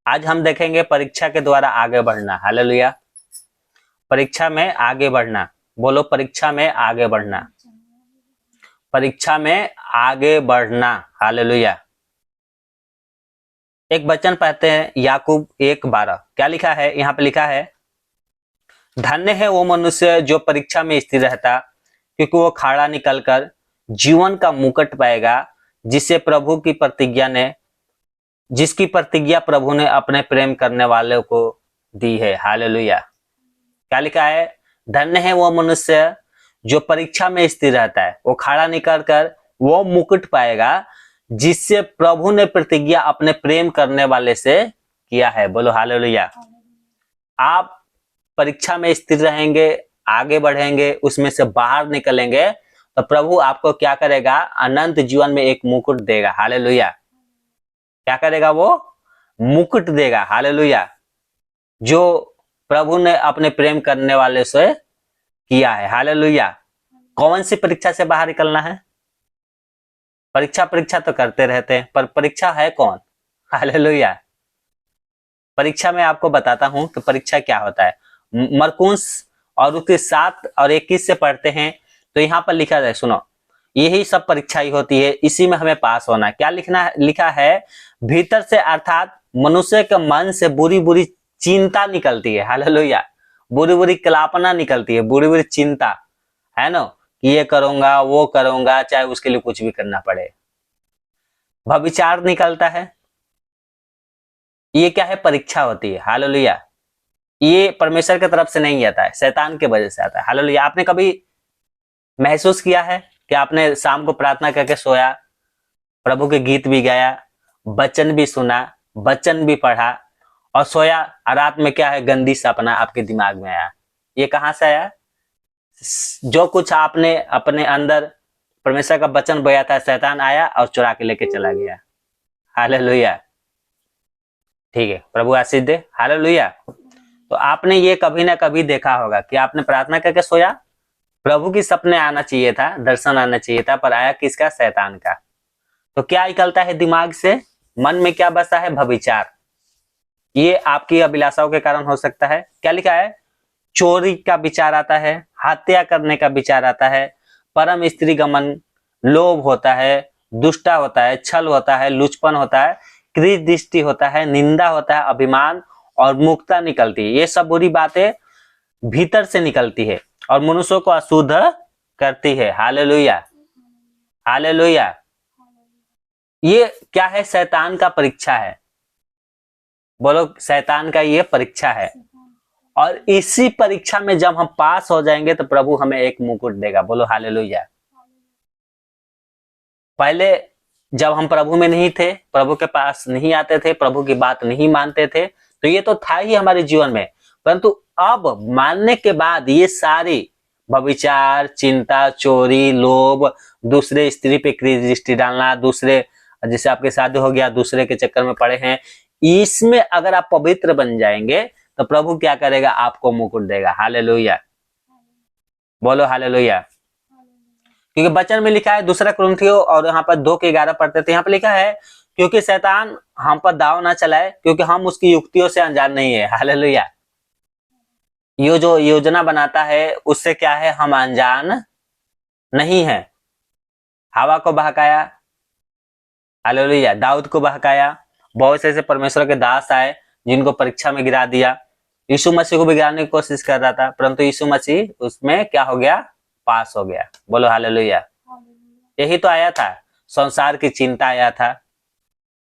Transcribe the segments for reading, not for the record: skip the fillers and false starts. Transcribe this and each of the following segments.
आज हम देखेंगे परीक्षा के द्वारा आगे बढ़ना। हालेलुया। परीक्षा में आगे बढ़ना। बोलो, परीक्षा में आगे बढ़ना। परीक्षा में आगे बढ़ना। हालेलुया। एक वचन पढ़ते हैं, याकूब 1:12। क्या लिखा है? यहाँ पे लिखा है, धन्य है वो मनुष्य जो परीक्षा में स्थिर रहता, क्योंकि वो खाड़ा निकलकर जीवन का मुकुट पाएगा, जिसकी प्रतिज्ञा प्रभु ने अपने प्रेम करने वालों को दी है। हालेलुया। क्या लिखा है? धन्य है वो मनुष्य जो परीक्षा में स्थिर रहता है, वो खाड़ा निकल कर वो मुकुट पाएगा, जिससे प्रभु ने प्रतिज्ञा अपने प्रेम करने वाले से किया है। बोलो हालेलुया। आप परीक्षा में स्थिर रहेंगे, आगे बढ़ेंगे, उसमें से बाहर निकलेंगे, तो प्रभु आपको क्या करेगा? अनंत जीवन में एक मुकुट देगा। हालेलुया। क्या करेगा? वो मुकुट देगा। हालेलुया। जो प्रभु ने अपने प्रेम करने वाले से किया है। हालेलुया। कौन सी परीक्षा से बाहर निकलना है? परीक्षा तो करते रहते हैं, पर परीक्षा है कौन? हालेलुया। परीक्षा में आपको बताता हूं कि परीक्षा क्या होता है। मरकुस और उसके 7 और 21 से पढ़ते हैं, तो यहाँ पर लिखा है, सुनो, यही सब परीक्षा ही होती है, इसी में हमें पास होना है। क्या लिखा है? भीतर से अर्थात मनुष्य के मन से बुरी बुरी चिंता निकलती है। हालेलुया। बुरी बुरी कल्पना निकलती है, बुरी बुरी चिंता, है ना, कि ये करूंगा वो करूंगा, चाहे उसके लिए कुछ भी करना पड़े। भविचार निकलता है। ये क्या है? परीक्षा होती है। हालेलुया। ये परमेश्वर की तरफ से नहीं आता है, शैतान के वजह से आता है। हालेलुया। आपने कभी महसूस किया है कि आपने शाम को प्रार्थना करके सोया, प्रभु के गीत भी गाया, वचन भी सुना, वचन भी पढ़ा और सोया, और रात में क्या है? गंदी सपना आपके दिमाग में आया। ये कहां से आया? जो कुछ आपने अपने अंदर परमेश्वर का वचन बोया था, शैतान आया और चुरा के लेके चला गया। हालेलुया। ठीक है, प्रभु आशीष दे। हालेलुया। तो आपने ये कभी ना कभी देखा होगा कि आपने प्रार्थना करके सोया, प्रभु की सपने आना चाहिए था, दर्शन आना चाहिए था, पर आया किसका? शैतान का। तो क्या निकलता है दिमाग से? मन में क्या बसा है? भविचार। ये आपकी अभिलाषाओं के कारण हो सकता है। क्या लिखा है? चोरी का विचार आता है, हत्या करने का विचार आता है, परम स्त्री गमन, लोभ होता है, दुष्टा होता है, छल होता है, लुचपन होता है, क्रीज दृष्टि होता है, निंदा होता है, अभिमान और मुक्ता निकलती है। ये सब बुरी बातें भीतर से निकलती है और मनुष्य को अशुद्ध करती है। हालेलुया। हालेलुया। ये क्या है? शैतान का परीक्षा है। बोलो, शैतान का ये परीक्षा है। और इसी परीक्षा में जब हम पास हो जाएंगे तो प्रभु हमें एक मुकुट देगा। बोलो हालेलुया। पहले जब हम प्रभु में नहीं थे, प्रभु के पास नहीं आते थे, प्रभु की बात नहीं मानते थे, तो ये तो था ही हमारे जीवन में, परंतु अब मानने के बाद ये सारी व्यभिचार, चिंता, चोरी, लोभ, दूसरे स्त्री पे दृष्टि डालना, दूसरे, जैसे आपके शादी हो गया, दूसरे के चक्कर में पड़े हैं, इसमें अगर आप पवित्र बन जाएंगे तो प्रभु क्या करेगा? आपको मुकुट देगा। हालेलुया। बोलो हालेलुया। क्योंकि वचन में लिखा है, दूसरा कुरिन्थियों और यहाँ पर 2:11 पढ़ते थे, यहाँ पर लिखा है, क्योंकि शैतान हम पर दाव ना चलाए, क्योंकि हम उसकी युक्तियों से अनजान नहीं है। हालेलुया। ये जो योजना बनाता है उससे क्या है? हम अनजान नहीं है। हवा को बहकाया, हालेलुया, दाऊद को बहकाया, बहुत से ऐसे परमेश्वर के दास आए जिनको परीक्षा में गिरा दिया। यीशु मसीह को भी गिराने की कोशिश कर रहा था, परंतु यीशु मसीह उसमें क्या हो गया? पास हो गया। बोलो हालेलुया। यही तो आया था, संसार की चिंता आया था,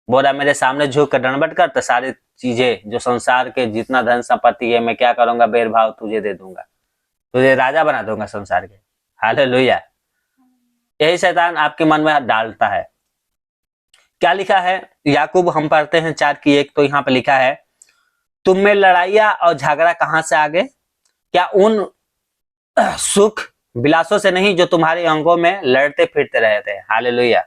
बोला मेरे सामने झुक कर दंडवत कर, तो सारी चीजें जो संसार के जितना धन संपत्ति है मैं क्या करूंगा? बेरभाव तुझे दे दूंगा, तुझे राजा बना दूंगा संसार के। हालेलुया। यही शैतान आपके मन में डालता है। क्या लिखा है? याकूब हम पढ़ते हैं 4:1, तो यहाँ पे लिखा है, तुम में लड़ाइयां और झगड़ा कहां से आ गए? क्या उन सुख विलासों से नहीं जो तुम्हारे अंगों में लड़ते फिरते रहे थे? हालेलुया।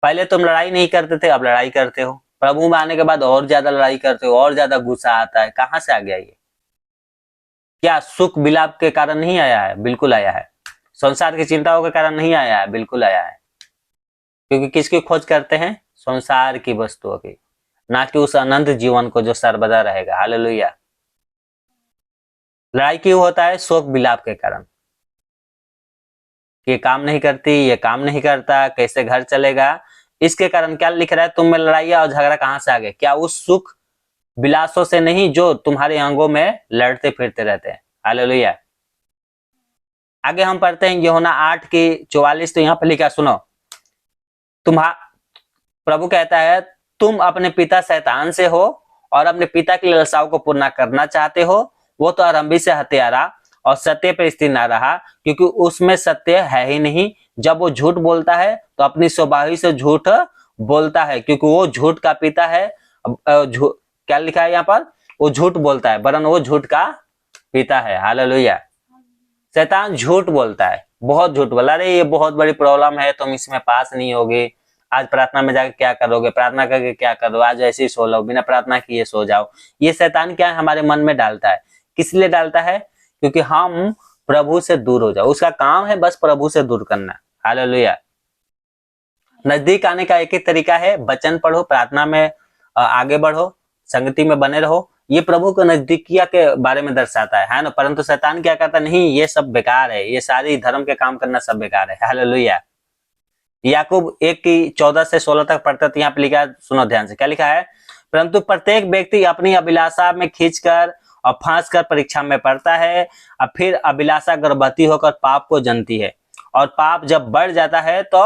पहले तुम लड़ाई नहीं करते थे, अब लड़ाई करते हो। प्रभु में आने के बाद और ज्यादा लड़ाई करते हो, और ज्यादा गुस्सा आता है। कहां से आ गया ये? क्या सुख विलाप के कारण नहीं आया है? बिल्कुल आया है। संसार की चिंताओं के कारण नहीं आया है? बिल्कुल आया है। क्योंकि किसकी खोज करते हैं? संसार की वस्तुओं की, ना कि उस अनंत जीवन को जो सर्वदा रहेगा। हालेलुया। लड़ाई क्यों होता है? शोक विलाप के कारण। ये काम नहीं करती, ये काम नहीं करता, कैसे घर चलेगा, इसके कारण क्या लिख रहा है? तुम में लड़ाई और झगड़ा कहां से आ गए? क्या उस सुख विलासों से नहीं जो तुम्हारे अंगों में लड़ते फिरते रहते हैं। हालेलुया। आगे हम पढ़ते हैं यूहन्ना 8:44। तो यहाँ पर लिखा, सुनो, प्रभु कहता है तुम अपने पिता शैतान से हो और अपने पिता की लालसाओं को पूर्ण करना चाहते हो। वो तो आरंभी से हत्यारा और सत्य पर स्थिर न रहा, क्योंकि उसमें सत्य है ही नहीं। जब वो झूठ बोलता है तो अपनी स्वभाव से झूठ बोलता है, क्योंकि वो झूठ का पिता है। क्या लिखा है यहाँ पर? वो झूठ बोलता है, वरन वो झूठ का पिता है। हालेलुया। शैतान झूठ बोलता है, बहुत झूठ बोला। अरे ये बहुत बड़ी प्रॉब्लम है, तुम इसमें पास नहीं होगे, आज प्रार्थना में जाकर क्या करोगे, प्रार्थना करके क्या करो, आज ऐसे ही सो लो, बिना प्रार्थना किए सो जाओ। ये शैतान क्या है? हमारे मन में डालता है। किस लिए डालता है? क्योंकि हम प्रभु से दूर हो जाओ। उसका काम है बस प्रभु से दूर करना। हालेलुया। नजदीक आने का एक ही तरीका है, वचन पढ़ो, प्रार्थना में आगे बढ़ो, संगति में बने रहो। ये प्रभु को नजदीकिया के बारे में दर्शाता है ना। परंतु शैतान क्या करता? नहीं, ये सब बेकार है, ये सारी धर्म के काम करना सब बेकार है। हालेलुया। याकूब 1:14-16 तक पढ़ते तो यहाँ पे लिखा है, सुनो ध्यान से, क्या लिखा है? परंतु प्रत्येक व्यक्ति अपनी अभिलाषा में खींचकर और फांस कर परीक्षा में पड़ता है, और फिर अभिलाषा गर्भवती होकर पाप को जनती है, और पाप जब बढ़ जाता है तो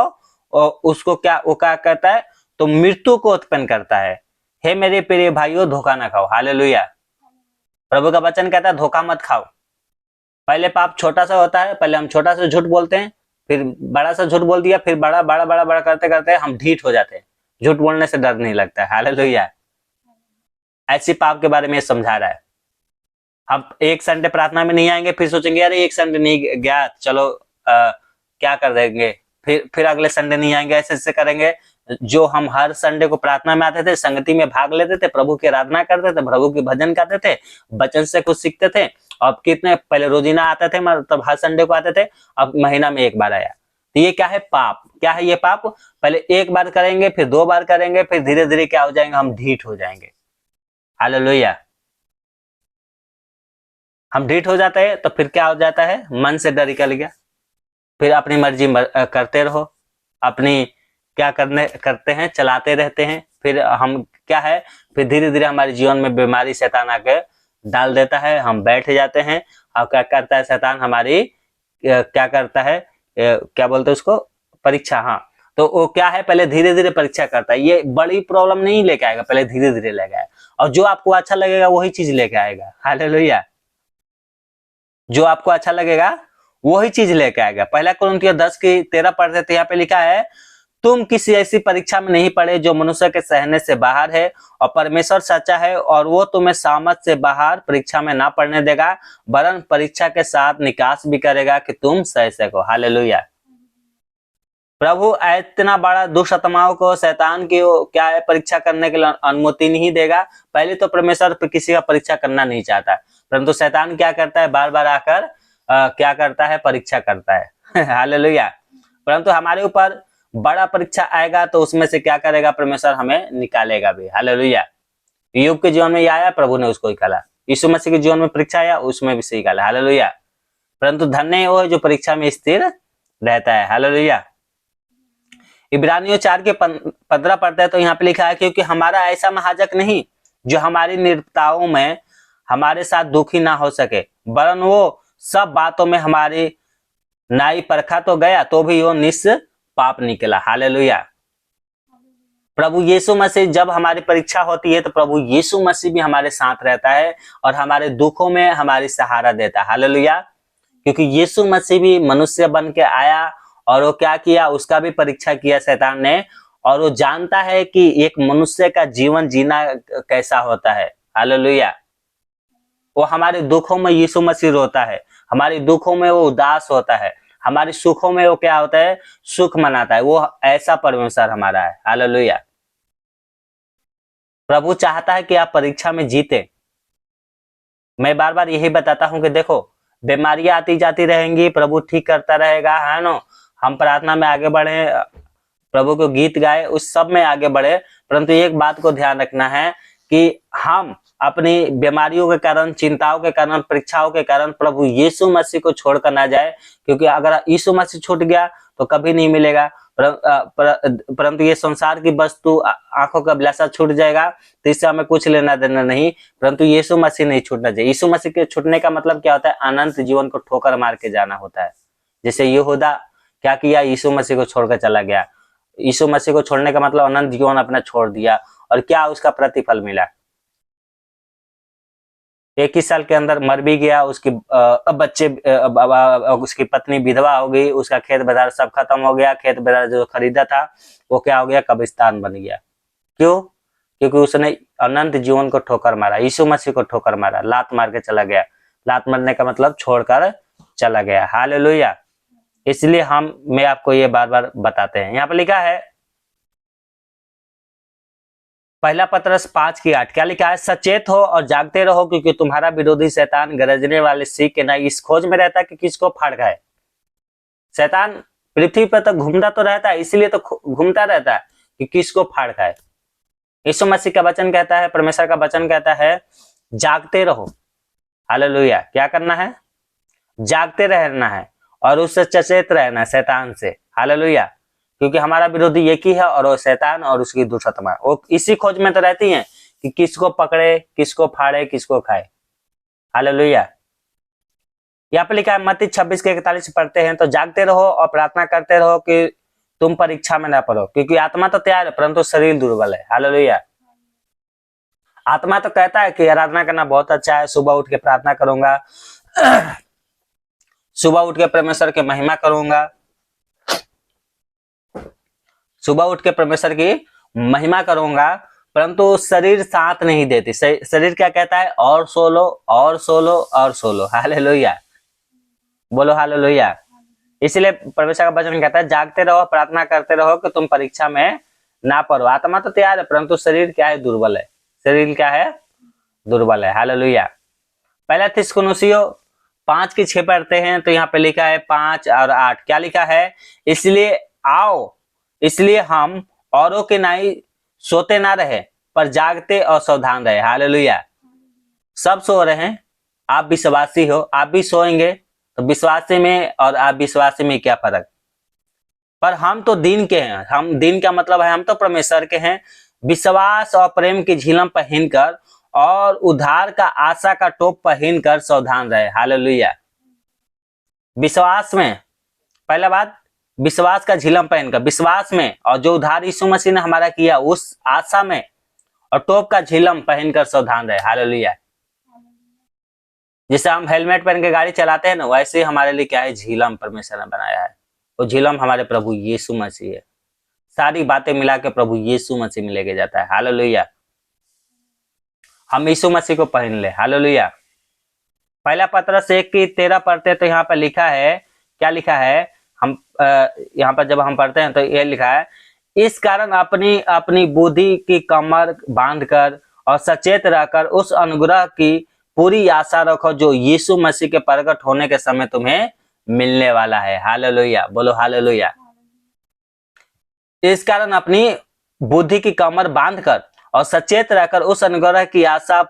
उसको वो क्या करता है? तो मृत्यु को उत्पन्न करता है। हे मेरे प्रिय भाइयों, धोखा ना खाओ। हालेलुया। प्रभु का वचन कहता है धोखा मत खाओ। पहले पाप छोटा सा होता है, पहले हम छोटा सा झूठ बोलते हैं, फिर बड़ा सा झूठ बोल दिया, फिर बड़ा बड़ा बड़ा बड़ा करते करते हम ढीठ हो जाते हैं। झूठ बोलने से डर नहीं लगता है। हालेलुया। ऐसी पाप के बारे में समझा रहा है। हम एक संडे प्रार्थना में नहीं आएंगे, फिर सोचेंगे अरे एक संडे नहीं गया, चलो क्या कर देंगे, फिर अगले संडे नहीं आएंगे, ऐसे ऐसे करेंगे। जो हम हर संडे को प्रार्थना में आते थे, संगति में भाग लेते थे, प्रभु की आराधना करते थे, प्रभु के भजन गाते थे, वचन से कुछ सीखते थे। अब कितने पहले रोजीना आते थे, मतलब हर संडे को आते थे, अब महीना में एक बार आया। तो ये क्या है? पाप। क्या है ये पाप? पहले एक बार करेंगे, फिर 2 बार करेंगे, फिर धीरे धीरे क्या हो जाएंगे? हम ढीठ हो जाएंगे। हालेलुया। हम ढीठ हो जाते हैं तो फिर क्या हो जाता है? मन से डर निकल गया, फिर अपनी मर्जी करते रहो, अपनी क्या करते हैं, चलाते रहते हैं। फिर हम क्या है? फिर धीरे धीरे हमारे जीवन में बीमारी शैतान आके डाल देता है, हम बैठ जाते हैं। और क्या करता है शैतान? हमारी क्या करता है, क्या बोलते हैं उसको? परीक्षा। हाँ, तो वो क्या है? पहले धीरे धीरे परीक्षा करता है। ये बड़ी प्रॉब्लम नहीं लेके आएगा, पहले धीरे धीरे लेके आएगा, और जो आपको अच्छा लगेगा वही चीज लेके आएगा। हालेलुया। जो आपको अच्छा लगेगा वही चीज लेके आएगा। पहला कुरिन्थियों 10:13 पढ़ते थे, यहाँ पे लिखा है तुम किसी ऐसी परीक्षा में नहीं पड़े जो मनुष्य के सहने से बाहर है, और परमेश्वर सच्चा है और वो तुम्हें सामर्थ से बाहर परीक्षा में ना पड़ने देगा, वरन परीक्षा के साथ निकास भी करेगा कि तुम सह सको। हालेलुया। प्रभु इतना बड़ा दुष्ट आत्माओं को, शैतान की क्या है, परीक्षा करने के लिए अनुमति नहीं देगा। पहले तो परमेश्वर किसी का परीक्षा करना नहीं चाहता, परंतु शैतान क्या करता है? बार बार आकर क्या करता है? परीक्षा करता है। हालेलुया। परंतु हमारे ऊपर बड़ा परीक्षा आएगा तो उसमें से क्या करेगा? परमेश्वर हमें निकालेगा भी। हालेलुया। यूब के जीवन में ये आया, प्रभु ने उसको निकाला। यीशु मसीह के जीवन में परीक्षा आया, उसमें भी से निकाला। हालेलुया। परंतु धन्य वो है जो परीक्षा में स्थिर रहता है। हालेलुया। इब्रानियों 4:15 पढ़ते हैं तो यहाँ पे लिखा है क्योंकि हमारा ऐसा महायाजक नहीं जो हमारी निर्भरताओं में हमारे साथ दुखी ना हो सके, वरन वो सब बातों में हमारी नाई परखा तो गया, तो भी वो निष्पाप निकला। हालेलुया। प्रभु यीशु मसीह जब हमारी परीक्षा होती है तो प्रभु यीशु मसीह भी हमारे साथ रहता है और हमारे दुखों में हमारी सहारा देता है। हालेलुया। क्योंकि यीशु मसीह भी मनुष्य बन के आया और वो क्या किया? उसका भी परीक्षा किया शैतान ने, और वो जानता है कि एक मनुष्य का जीवन जीना कैसा होता है। हालेलुया। वो हमारे दुखों में यीशु मसीह रोता है, हमारे दुखों में वो उदास होता है, हमारे सुखों में वो क्या होता है? सुख मनाता है। वो ऐसा परमेश्वर हमारा है। हालेलुया। प्रभु चाहता है कि आप परीक्षा में जीते। मैं बार बार यही बताता हूं कि देखो, बीमारियां आती जाती रहेंगी, प्रभु ठीक करता रहेगा, है ना। हम प्रार्थना में आगे बढ़े, प्रभु को गीत गाए, उस सब में आगे बढ़े, परंतु एक बात को ध्यान रखना है कि हम अपनी बीमारियों के कारण, चिंताओं के कारण, परीक्षाओं के कारण प्रभु यीशु मसीह को छोड़कर ना जाए, क्योंकि अगर यीशु मसीह छूट गया तो कभी नहीं मिलेगा। परंतु ये संसार की वस्तु, आंखों का अभिलाषा छूट जाएगा तो इससे हमें कुछ लेना देना नहीं, परंतु यीशु मसीह नहीं छूटना चाहिए। यीशु मसीह के छूटने का मतलब क्या होता है? अनंत जीवन को ठोकर मार के जाना होता है। जैसे यहूदा क्या किया? यीशु मसीह को छोड़कर चला गया। यीशु मसीह को छोड़ने का मतलब अनंत जीवन अपना छोड़ दिया, और क्या उसका प्रतिफल मिला? 21 साल के अंदर मर भी गया, उसकी बच्चे, उसकी पत्नी विधवा हो गई, उसका खेत बाजार सब खत्म हो गया, खेत बाजार जो खरीदा था वो क्या हो गया? कब्रिस्तान बन गया। क्यों? क्योंकि उसने अनंत जीवन को ठोकर मारा, यीशु मसीह को ठोकर मारा, लात मार के चला गया। लात मारने का मतलब छोड़कर चला गया। हालेलुया। इसलिए मैं आपको ये बार बार बताते हैं। यहाँ पर लिखा है पहला पतरस 5:8, क्या लिखा है? सचेत हो और जागते रहो, क्योंकि तुम्हारा विरोधी शैतान गरजने वाले सिंह के नाई इस खोज में रहता है कि किसको फाड़ खाए। शैतान पृथ्वी पर तो घूमता तो रहता है, इसलिए तो घूमता रहता है कि किसको फाड़ खाए। यीशु मसीह का वचन कहता है, परमेश्वर का वचन कहता है, जागते रहो। हालेलुया। क्या करना है? जागते रहना है और उससे सचेत रहना है, शैतान से। हालेलुया। क्योंकि हमारा विरोधी एक ही है, और वो शैतान और उसकी दुष्ट आत्मा, वो इसी खोज में तो रहती हैं कि किसको पकड़े, किसको फाड़े, किसको खाए। हालेलुया। यहाँ पे लिखा है मत्ती 26:41 पढ़ते हैं, तो जागते रहो और प्रार्थना करते रहो कि तुम परीक्षा में ना पड़ो, क्योंकि आत्मा तो तैयार है परंतु शरीर दुर्बल है। हालेलुया। आत्मा तो कहता है कि आराधना करना बहुत अच्छा है, सुबह उठ के प्रार्थना करूंगा, सुबह उठ के परमेश्वर की महिमा करूंगा, सुबह उठ के परमेश्वर की महिमा करूंगा, परंतु शरीर साथ नहीं देती। शरीर क्या कहता है? और सो लो, और सो लो, और सो लो। हालेलुया। बोलो हालेलुया। इसलिए परमेश्वर का वचन कहता है जागते रहो, प्रार्थना करते रहो कि तुम परीक्षा में ना पड़ो। आत्मा तो तैयार है परंतु शरीर क्या है? दुर्बल है। शरीर क्या है? दुर्बल है। हालेलुया। पहला थिस्सलुनीसियों 5:6 पढ़ते हैं, तो यहाँ पे लिखा है 5 और 8, क्या लिखा है? इसलिए आओ, इसलिए हम औरों के नाई सोते ना रहे, पर जागते और सावधान रहे। हालेलुया। सब सो रहे हैं, आप विश्वासी हो, आप भी सोएंगे, तो विश्वासी में और आप विश्वासी में क्या फर्क? पर हम तो दिन के हैं। हम दिन का मतलब है हम तो परमेश्वर के हैं। विश्वास और प्रेम की झिलम पहनकर और उद्धार का आशा का टोप पहनकर सावधान रहे। हालेलुया। विश्वास में, पहला बात, विश्वास का झिलम पहनकर, विश्वास में, और जो उद्धार यीशु मसीह ने हमारा किया उस आशा में, और टोप का झिलम पहनकर सावधान रहे। हालेलुया। जैसे हम हेलमेट पहन के गाड़ी चलाते हैं ना, वैसे हमारे लिए क्या है? झिलम परमेश्वर ने बनाया है। वो झिलम हमारे प्रभु यीशु मसीह है। सारी बातें मिला के प्रभु यीशु मसीह में लेके जाता है। हालेलुया। हम यीशु मसीह को पहन ले। हालेलुया। पहला पतरस 1:13 पढ़ते तो यहाँ पर लिखा है, क्या लिखा है? हम यहाँ पर जब हम पढ़ते हैं तो यह लिखा है, इस कारण अपनी अपनी बुद्धि की कमर बांधकर और सचेत रहकर उस अनुग्रह की पूरी आशा रखो जो यीशु मसीह के प्रकट होने के समय तुम्हें मिलने वाला है। हालेलुया। बोलो हालेलुया। इस कारण अपनी बुद्धि की कमर बांधकर और सचेत रहकर उस अनुग्रह की आशा,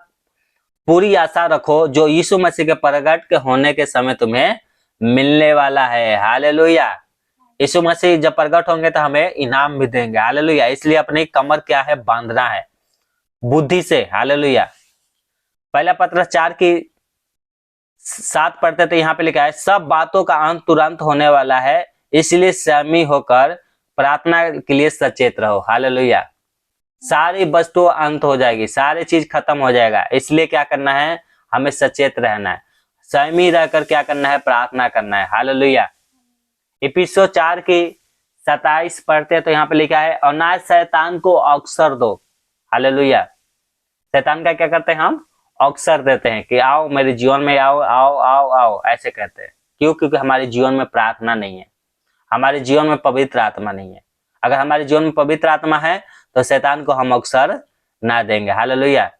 पूरी आशा रखो जो यीशु मसीह के प्रकट के होने के समय तुम्हें मिलने वाला है। हालेलुया। यीशु मसीह जब प्रकट होंगे तो हमें इनाम भी देंगे। हालेलुया। इसलिए अपनी कमर क्या है? बांधना है बुद्धि से। हालेलुया। पहला पतरस 4:7 पढ़ते तो यहाँ पे लिखा है, सब बातों का अंत तुरंत होने वाला है, इसलिए संयमी होकर प्रार्थना के लिए सचेत रहो। हालेलुया। सारी वस्तु अंत हो जाएगी, सारी चीज खत्म हो जाएगा, इसलिए क्या करना है? हमें सचेत रहना है, संयमी रहकर क्या करना है? प्रार्थना करना है। हालेलुया। इफिसियों 4:27 पढ़ते तो यहाँ पे लिखा है, और ना शैतान को अवसर दो। हालेलुया। शैतान का क्या करते हैं? हम अवसर देते हैं कि आओ मेरे जीवन में, आओ आओ आओ आओ, ऐसे कहते हैं। क्यों? क्योंकि हमारे जीवन में प्रार्थना नहीं है, हमारे जीवन में पवित्र आत्मा नहीं है। अगर हमारे जीवन में पवित्र आत्मा है तो शैतान को हम अवसर ना देंगे। हालेलुया।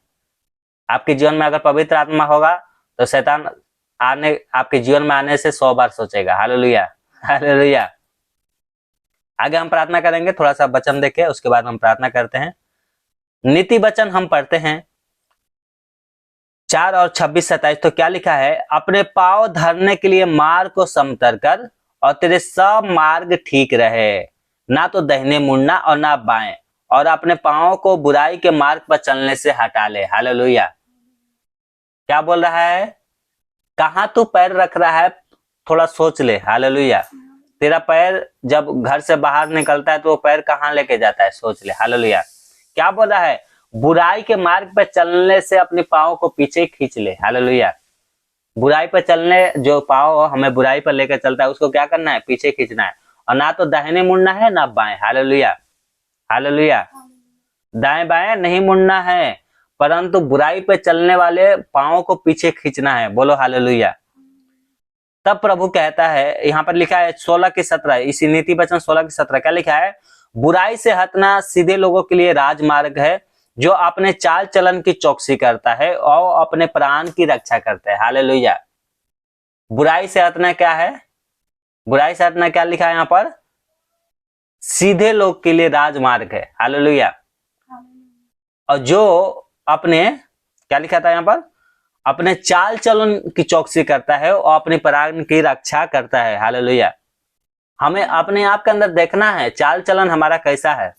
आपके जीवन में अगर पवित्र आत्मा होगा तो शैतान आपके जीवन में आने से 100 बार सोचेगा। हालेलुया। हालेलुया। आगे हम प्रार्थना करेंगे, थोड़ा सा वचन देके उसके बाद हम प्रार्थना करते हैं। नीति वचन हम पढ़ते हैं 4 और 26-27। तो क्या लिखा है, अपने पाँव धरने के लिए मार्ग को समतल कर और तेरे सब मार्ग ठीक रहे, ना तो दाहिने मुड़ना और ना बाएं, और अपने पाँव को बुराई के मार्ग पर चलने से हटा ले। हालेलुया। क्या बोल रहा है, कहाँ तू पैर रख रहा है, थोड़ा सोच ले। हालेलुया। तेरा पैर जब घर से बाहर निकलता है तो वो पैर कहाँ लेके जाता है, सोच ले। हालेलुया। क्या बोल रहा है, बुराई के मार्ग पर चलने से अपने पाँव को पीछे खींच ले। हालेलुया। बुराई पर चलने, जो पाँव हमें बुराई पर लेकर चलता है उसको क्या करना है, पीछे खींचना है, और ना तो दाहिने मुड़ना है ना बाएं। हालेलुया। हालेलुया। दाएं बाएं नहीं मुड़ना है, परंतु बुराई पे चलने वाले पाँव को पीछे खींचना है। बोलो हालेलुया। तब प्रभु कहता है, यहाँ पर लिखा है 16-17, इसी नीति वचन 16-17 क्या लिखा है, बुराई से हटना सीधे लोगों के लिए राजमार्ग है, जो अपने चाल चलन की चौकसी करता है और अपने प्राण की रक्षा करता है। हालेलुया। बुराई से हटना क्या है, बुराई से हटना क्या लिखा है यहाँ पर, सीधे लोग के लिए राजमार्ग है। हालेलुया। और जो अपने, क्या लिखा था यहाँ पर, अपने चाल चलन की चौकसी करता है और अपने प्राण की रक्षा करता है। हालेलुया। हमें अपने आप के अंदर देखना है चाल चलन हमारा कैसा है।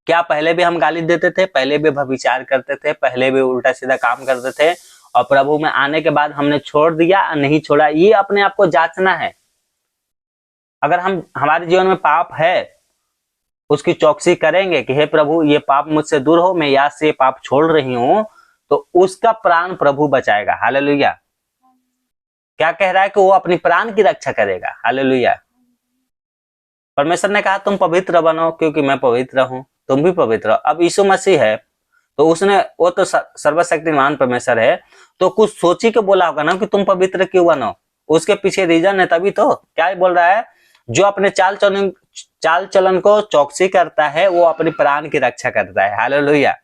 क्या पहले भी हम गाली देते थे, पहले भी व्यभिचार करते थे, पहले भी उल्टा सीधा काम करते थे, और प्रभु में आने के बाद हमने छोड़ दिया नहीं छोड़ा, ये अपने आप को जांचना है। अगर हम, हमारे जीवन में पाप है, उसकी चौकसी करेंगे कि हे प्रभु ये पाप मुझसे दूर हो, मैं यहाँ से पाप छोड़ रही हूं, तो उसका प्राण प्रभु बचाएगा। हालेलुया। क्या कह रहा है कि वो अपनी प्राण की रक्षा करेगा। हालेलुया। परमेश्वर ने कहा तुम पवित्र बनो क्योंकि मैं पवित्र हूं, तुम भी पवित्र हो। अब यीशु मसीह है तो उसने, वो तो सर्वशक्तिमान परमेश्वर है, तो कुछ सोची के बोला होगा ना कि तुम पवित्र क्यों बनो, उसके पीछे रीजन है। तभी तो क्या बोल रहा है, जो अपने चाल चलन को चौकसी करता है वो अपनी प्राण की रक्षा करता है। हालेलुया।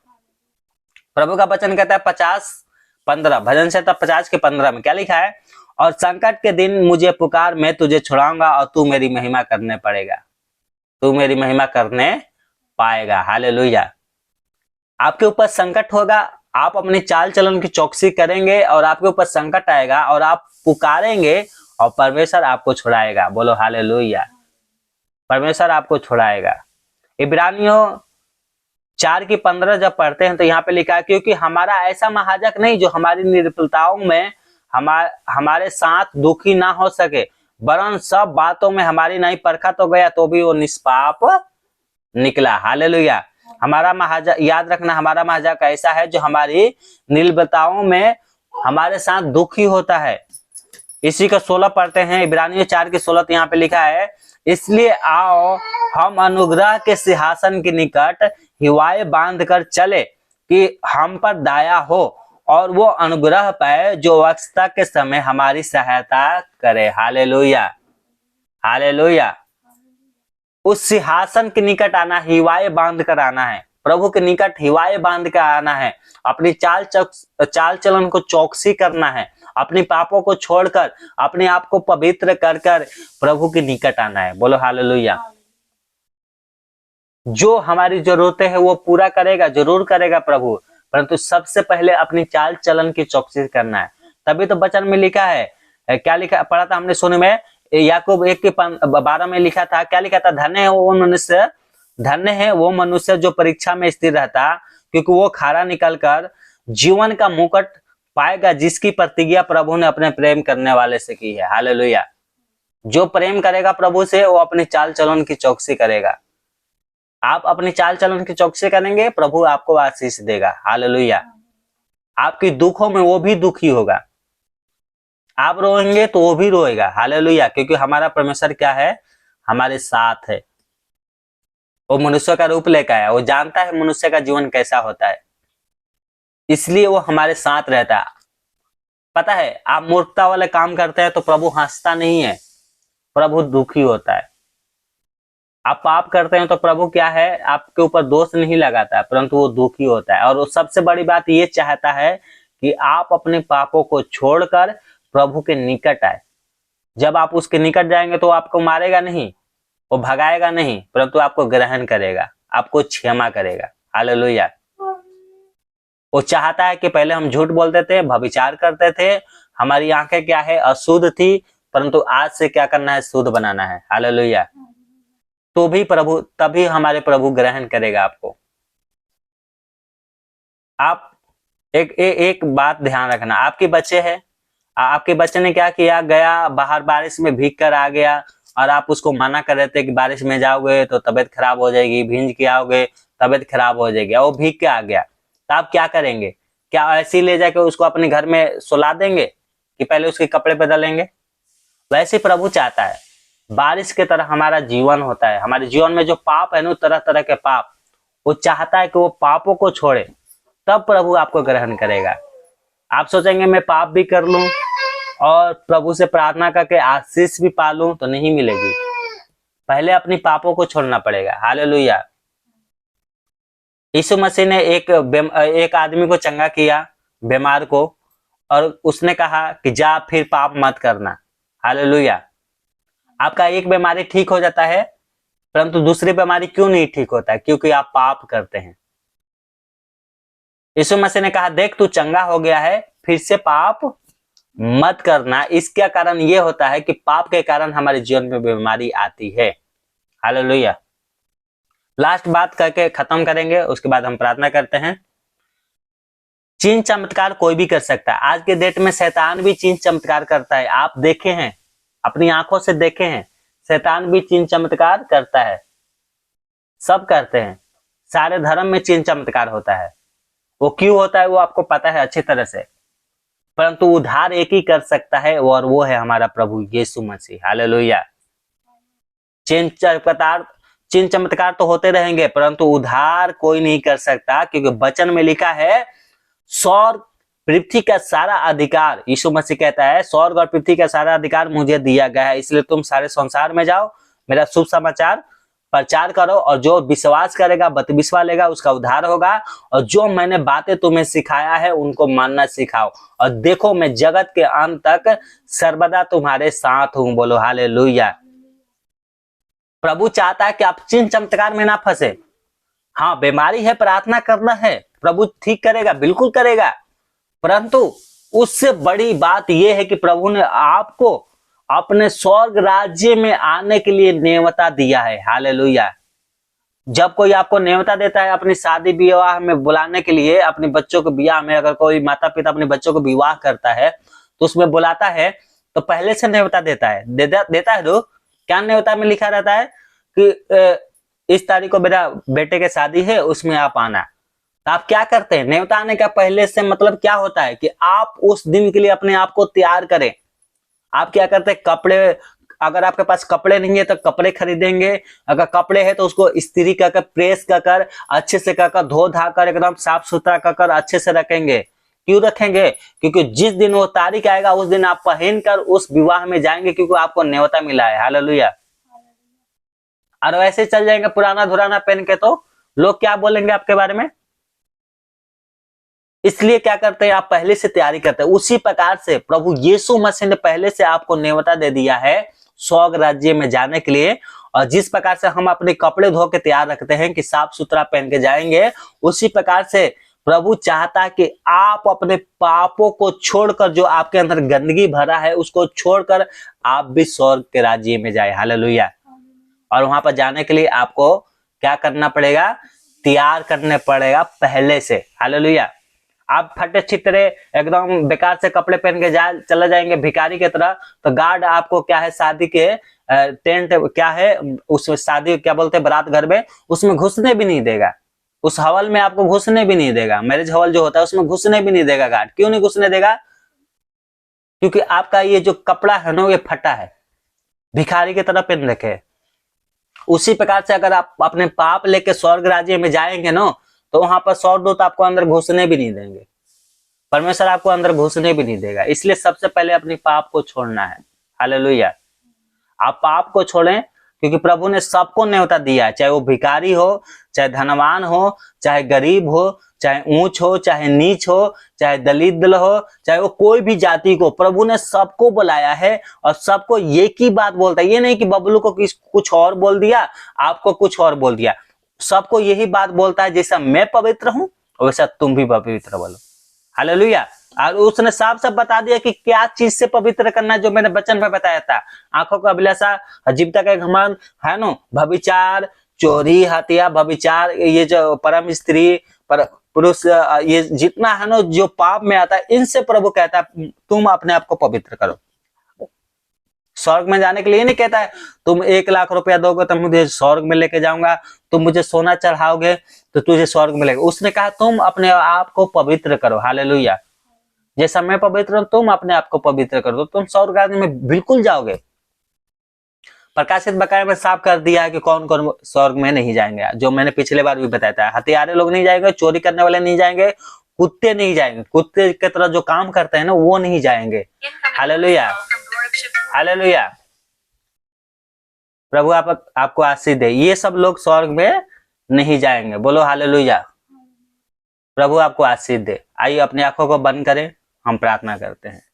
प्रभु का वचन कहता है 50-15, भजन संहिता 50-15 में क्या लिखा है, और संकट के दिन मुझे पुकार, मैं तुझे छुड़ाऊंगा और तू मेरी महिमा करने पड़ेगा, तू मेरी महिमा करने पाएगा। हालेलुया। आपके ऊपर संकट होगा, आप अपनी चाल चलन की चौकसी करेंगे और आपके ऊपर संकट आएगा और आप पुकारेंगे और परमेश्वर आपको छुड़ाएगा। बोलो हालेलुया। परमेश्वर आपको छुड़ाएगा। इब्रानियों 4:15 जब पढ़ते हैं तो यहाँ पे लिखा है, क्योंकि हमारा ऐसा महायाजक नहीं जो हमारी निर्बलताओं में हमारे साथ दुखी ना हो सके, वरन सब बातों में हमारी नहीं परखा तो गया तो भी वो निष्पाप निकला। हालेलुया। हमारा महायाजक, याद रखना, हमारा महायाजक ऐसा है जो हमारी निर्बलताओं में हमारे साथ दुखी होता है। इसी का 16 पढ़ते हैं, इब्रानियों 4:16, यहाँ पे लिखा है, इसलिए आओ हम अनुग्रह के सिंहासन के निकट हिवाए बांध कर चले कि हम पर दया हो और वो अनुग्रह पाए जो आवश्यकता के समय हमारी सहायता करे। हालेलुया। हालेलुया। उस सिंहासन के निकट आना, हिवाए बांध कर आना है, प्रभु के निकट हिवाए बांध कर आना है, अपनी चाल चलन को चौकसी करना है, अपने पापों को छोड़कर अपने आप को पवित्र कर कर प्रभु के निकट आना है। बोलो हालेलुया। जो हमारी जरूरतें हैं वो पूरा करेगा, जरूर करेगा प्रभु, परंतु सबसे पहले अपनी चाल चलन की चौकसी करना है। तभी तो वचन में लिखा है, क्या लिखा पढ़ा था हमने सुने में, याकूब 1:12 में लिखा था, क्या लिखा था, धन्य है वो मनुष्य जो परीक्षा में स्थिर रहता, क्योंकि वो खारा निकलकर जीवन का मुकुट पाएगा, जिसकी प्रतिज्ञा प्रभु ने अपने प्रेम करने वाले से की है। हालेलुया। जो प्रेम करेगा प्रभु से वो अपनी चाल चलन की चौकसी करेगा। आप अपनी चाल चलन की चौकसी करेंगे, प्रभु आपको आशीष देगा। हालेलुया। आपकी दुखों में वो भी दुखी होगा, आप रोएंगे तो वो भी रोएगा। हालेलुया। क्योंकि हमारा परमेश्वर क्या है, हमारे साथ है। वो मनुष्य का रूप लेकर आया, वो जानता है मनुष्य का जीवन कैसा होता है, इसलिए वो हमारे साथ रहता है। पता है, आप मूर्खता वाले काम करते हैं तो प्रभु हंसता नहीं है, प्रभु दुखी होता है। आप पाप करते हैं तो प्रभु क्या है, आपके ऊपर दोष नहीं लगाता है, परंतु वो दुखी होता है। और वो सबसे बड़ी बात ये चाहता है कि आप अपने पापों को छोड़कर प्रभु के निकट आए। जब आप उसके निकट जाएंगे तो आपको मारेगा नहीं, वो भगाएगा नहीं, परंतु आपको ग्रहण करेगा, आपको क्षमा करेगा। हालेलुया। वो चाहता है कि पहले हम झूठ बोलते थे, व्यभिचार करते थे, हमारी आंखें क्या है अशुद्ध थी, परंतु आज से क्या करना है, शुद्ध बनाना है। हालेलुया। तो भी प्रभु, तभी हमारे प्रभु ग्रहण करेगा आपको। आप एक बात ध्यान रखना, आपके बच्चे हैं, आपके बच्चे ने क्या किया, गया बाहर बारिश में भीग कर आ गया और आप उसको मना कर रहे थे कि बारिश में जाओगे तो तबीयत खराब हो जाएगी, भींज के आओगे तबीयत खराब हो जाएगी, वो भीग के आ गया, तो आप क्या करेंगे? क्या ऐसे ही ले जाके उसको अपने घर में सुला देंगे कि पहले उसके कपड़े बदलेंगे? वैसे प्रभु चाहता है, बारिश की तरह हमारा जीवन होता है, हमारे जीवन में जो पाप है ना, तरह तरह के पाप, वो चाहता है कि वो पापों को छोड़े, तब प्रभु आपको ग्रहण करेगा। आप सोचेंगे मैं पाप भी कर लूं और प्रभु से प्रार्थना करके आशीष भी पा लूं, तो नहीं मिलेगी। पहले अपनी पापों को छोड़ना पड़ेगा। हालेलुया। यीशु मसीह ने एक आदमी को चंगा किया, बीमार को, और उसने कहा कि जा फिर पाप मत करना। हालेलुया। आपका एक बीमारी ठीक हो जाता है, परंतु दूसरी बीमारी क्यों नहीं ठीक होता है? क्योंकि आप पाप करते हैं। यीशु मसीह ने कहा देख तू चंगा हो गया है, फिर से पाप मत करना। इसका कारण यह होता है कि पाप के कारण हमारे जीवन में बीमारी आती है। हालेलुया। लास्ट बात करके खत्म करेंगे, उसके बाद हम प्रार्थना करते हैं। चिन्ह चमत्कार कोई भी कर सकता है। आज के डेट में शैतान भी चिन्ह चमत्कार करता है। आप देखे हैं, अपनी आंखों से देखे हैं, शैतान भी चिन्ह चमत्कार करता है, सब करते हैं। सारे धर्म में चिन्ह चमत्कार होता है। वो क्यों होता है वो आपको पता है अच्छी तरह से, परंतु उद्धार एक ही कर सकता है, और वो है हमारा प्रभु यीशु मसीह। हालेलुया। चिन्ह चमत्कार तो होते रहेंगे, परंतु उद्धार कोई नहीं कर सकता, क्योंकि वचन में लिखा है स्वर्ग पृथ्वी का सारा अधिकार, यीशु मसीह कहता है स्वर्ग और पृथ्वी का सारा अधिकार मुझे दिया गया है, इसलिए तुम सारे संसार में जाओ, मेरा शुभ समाचार प्रचार करो, और जो विश्वास करेगा, बपतिस्मा लेगा, उसका उद्धार होगा। और जो मैंने बातें तुम्हें सिखाया है उनको मानना सिखाओ, और देखो मैं जगत के अंत तक सर्वदा तुम्हारे साथ हूं। बोलो हालेलुया। प्रभु चाहता है कि आप चिन्ह चमत्कार में ना फंसे। हाँ, बीमारी है, प्रार्थना करना है, प्रभु ठीक करेगा, बिल्कुल करेगा, परंतु उससे बड़ी बात यह है कि प्रभु ने आपको अपने स्वर्ग राज्य में आने के लिए नेवता दिया है। हालेलुया। जब कोई आपको नेवता देता है अपनी शादी विवाह में बुलाने के लिए, अपने बच्चों को ब्याह में, अगर कोई माता पिता अपने बच्चों को विवाह करता है तो उसमें बुलाता है, तो पहले से नेवता देता है, देता है। तो क्या नेवता में लिखा रहता है कि इस तारीख को मेरा बेटे के शादी है, उसमें आप आना। तो आप क्या करते हैं? नेवता आने का पहले से मतलब क्या होता है कि आप उस दिन के लिए अपने आप को तैयार करें। आप क्या करते हैं? कपड़े, अगर आपके पास कपड़े नहीं है तो कपड़े खरीदेंगे, अगर कपड़े हैं तो उसको इस्त्री कर प्रेस कर अच्छे से कर धो धा कर एकदम साफ सुथरा कर अच्छे से रखेंगे। क्यों रखेंगे? क्योंकि जिस दिन वो तारीख आएगा उस दिन आप पहनकर उस विवाह में जाएंगे, क्योंकि आपको न्योता मिला है। हालेलुया। और वैसे चल जाएंगे पुराना धुराना पहन के, तो लोग क्या बोलेंगे आपके बारे में? इसलिए क्या करते हैं, आप पहले से तैयारी करते हैं। उसी प्रकार से प्रभु यीशु मसीह ने पहले से आपको न्योता दे दिया है स्वर्ग राज्य में जाने के लिए। और जिस प्रकार से हम अपने कपड़े धो के तैयार रखते हैं कि साफ सुथरा पहन के जाएंगे, उसी प्रकार से प्रभु चाहता है कि आप अपने पापों को छोड़कर, जो आपके अंदर गंदगी भरा है उसको छोड़कर आप भी स्वर्ग के राज्य में जाए। हालेलुया। और वहां पर जाने के लिए आपको क्या करना पड़ेगा? तैयार करने पड़ेगा पहले से। हालेलुया। आप फटे छितरे एकदम बेकार से कपड़े पहन के चला जाएंगे भिखारी की तरह, तो गार्ड आपको क्या है, शादी के टेंट क्या है, उसमें शादी क्या बोलते हैं, बारात घर में, उसमें घुसने भी नहीं देगा। उस हवल में आपको घुसने भी नहीं देगा। मैरिज हवल जो होता है उसमें घुसने भी नहीं देगा गार्ड। क्यों नहीं घुसने देगा? क्योंकि आपका ये जो कपड़ा है ना, ये फटा है, भिखारी की तरह पहन रखे। उसी प्रकार से अगर आप अपने पाप लेके स्वर्ग राज्य में जाएंगे ना, तो वहां पर स्वर्गदूत आपको अंदर घुसने भी नहीं देंगे, परमेश्वर आपको अंदर घुसने भी नहीं देगा। इसलिए सबसे पहले अपने पाप को छोड़ना है। हालेलुया। आप पाप को छोड़ें, क्योंकि प्रभु ने सबको न्योता दिया है, चाहे वो भिखारी हो, चाहे धनवान हो, चाहे गरीब हो, चाहे ऊंच हो, चाहे नीच हो, चाहे दलित हो, चाहे वो कोई भी जाति को, प्रभु ने सबको बुलाया है। और सबको एक ही बात बोलता है। ये नहीं कि बबलू को कुछ और बोल दिया, आपको कुछ और बोल दिया। सबको यही बात बोलता है, जैसा मैं पवित्र हूं वैसा तुम भी पवित्र बोलो। हालेलुया। और उसने साफ साफ बता दिया कि क्या चीज से पवित्र करना है, जो मैंने वचन में बताया था। आंखों का अभिलाषा, जीविता का घमंड, है ना, व्यभिचार, चोरी, हत्या, व्यभिचार, ये जो परम स्त्री, पुरुष, ये जितना है ना जो पाप में आता है, इनसे प्रभु कहता है तुम अपने आप को पवित्र करो। स्वर्ग में जाने के लिए नहीं कहता है तुम 1 लाख रुपया दोगे तो मुझे स्वर्ग में लेके जाऊंगा, तुम मुझे सोना चढ़ाओगे तो तुझे स्वर्ग में लेगा। उसने कहा तुम अपने आप को पवित्र करो। हालेलुया। जैसा मैं पवित्र हूं तुम अपने आप को पवित्र कर दो, तुम स्वर्ग राज्य में बिल्कुल जाओगे। प्रकाशित बकाया में साफ कर दिया है कि कौन कौन स्वर्ग में नहीं जाएंगे, जो मैंने पिछले बार भी बताया था। हत्यारे लोग नहीं जाएंगे, चोरी करने वाले नहीं जाएंगे, कुत्ते नहीं जाएंगे, कुत्ते की तरह जो काम करते हैं ना वो नहीं जाएंगे। Hallelujah, hallelujah. प्रभु आपको आशीष दे। ये सब लोग स्वर्ग में नहीं जाएंगे, बोलो हालेलुया। प्रभु आपको आशीष दे। आइए अपनी आंखों को बंद करें, हम प्रार्थना करते हैं।